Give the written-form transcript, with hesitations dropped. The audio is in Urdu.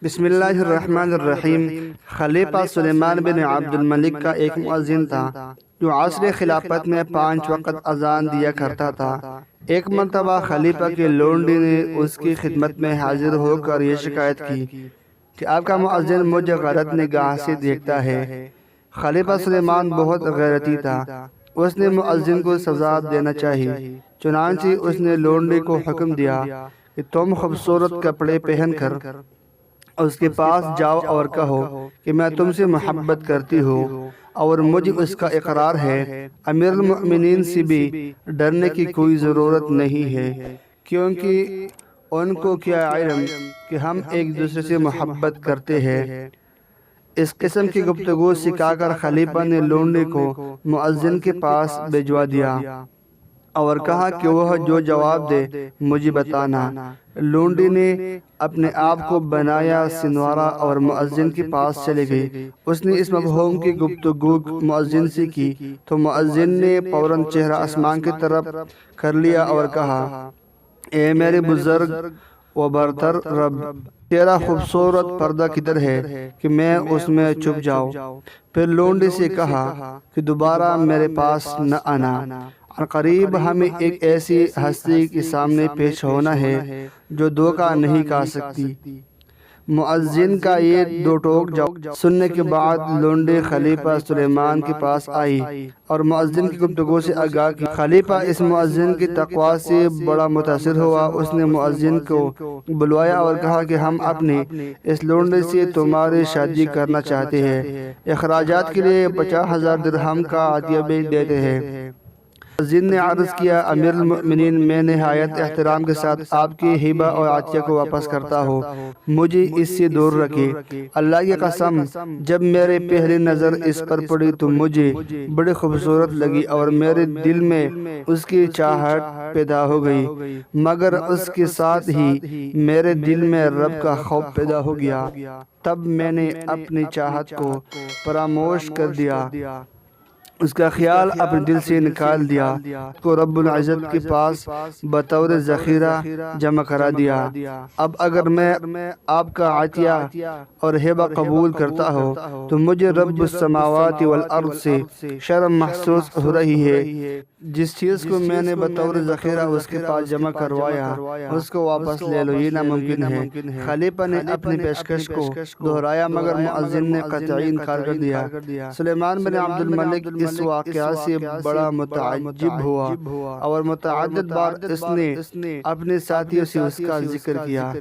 بسم اللہ الرحمن الرحیم۔ خلیفہ سلیمان بن عبدالملک کا ایک مؤذن تھا جو عصر خلافت میں 5 وقت اذان دیا کرتا تھا۔ ایک مرتبہ خلیفہ کے لونڈی نے اس کی خدمت میں حاضر ہو کر یہ شکایت کی کہ آپ کا مؤذن مجھے غلط نگاہ سے دیکھتا ہے۔ خلیفہ سلیمان بہت غیرتی تھا، اس نے مؤذن کو سزا دینا چاہیے۔ چنانچہ اس نے لونڈی کو حکم دیا کہ تم خوبصورت کپڑے پہن کر اس کے پاس جاؤ اور کہو کہ میں تم سے محبت کرتی ہوں اور مجھے اس کا اقرار ہے۔ امیر المؤمنین سے بھی ڈرنے کی کوئی ضرورت نہیں ہے، کیونکہ ان کو کیا علم کہ ہم ایک دوسرے سے محبت کرتے ہیں۔ اس قسم کی گفتگو سکھا کر خلیفہ نے لونڈی کو مؤذن کے پاس بھجوا دیا اور کہا کہ وہ جو جواب دے مجھے بتانا۔ لونڈی نے اپنے آپ کو بنایا سنوارا اور مؤذن کے پاس چلے گئی۔ اس نے اس مفہوم کی گفتگو مؤذن سے کی تو مؤذن نے فوراً چہرہ آسمان کی طرف کر لیا اور کہا، اے میرے بزرگ و برتر رب، تیرا خوبصورت پردہ کدھر ہے کہ میں اس میں چھپ جاؤں؟ پھر لونڈی سے کہا کہ دوبارہ میرے پاس نہ آنا، قریب ہمیں ایک ایسی ہستی کے سامنے پیش ہونا ہے جو دھوکہ نہیں کھا سکتی۔ مؤذن کا یہ دو ٹوک جواب سننے کے بعد لونڈی خلیفہ سلیمان کے پاس آئی اور مؤذن کی گفتگو سے آگاہ کی۔ خلیفہ اس مؤذن کی تقوی سے بڑا متاثر ہوا۔ اس نے مؤذن کو بلوایا اور کہا کہ ہم اپنے اس لونڈی سے تمہاری شادی کرنا چاہتے ہیں، اخراجات کے لیے 50,000 درہم کا عطیہ بھی دیتے ہیں۔ مؤذن نے عرض کیا، امیر المؤمنین، میں نہایت احترام کے ساتھ آپ کی ہبہ اور عطیہ کو واپس کرتا ہوں، مجھے اس سے دور رکھے۔ اللہ کی قسم، جب میرے پہلی نظر اس پر پڑی تو مجھے بڑی خوبصورت لگی اور میرے دل میں اس کی چاہت پیدا ہو گئی، مگر اس کے ساتھ ہی میرے دل میں رب کا خوف پیدا ہو گیا۔ تب میں نے اپنی چاہت کو فراموش کر دیا، اس کا خیال اپنے دل سے نکال دیا، کو رب العزت کے پاس بطور ذخیرہ جمع کرا دیا۔ اب اگر میں آپ کا عطیہ اور ہبہ قبول کرتا ہوں تو مجھے رب السماوات والارض سے شرم محسوس ہو رہی ہے۔ جس چیز کو میں نے بطور ذخیرہ اس کے پاس جمع کروایا اس کو واپس لے لو، یہ ناممکن ہے۔ خلیفہ نے اپنی پیشکش کو دہرایا مگر مؤذن نے قطعی انکار کر دیا۔ سلیمان بن عبدالملک اس واقعہ سے بڑا متعجب ہوا اور متعدد بار اس نے اپنے ساتھیوں سے اس کا ذکر کیا۔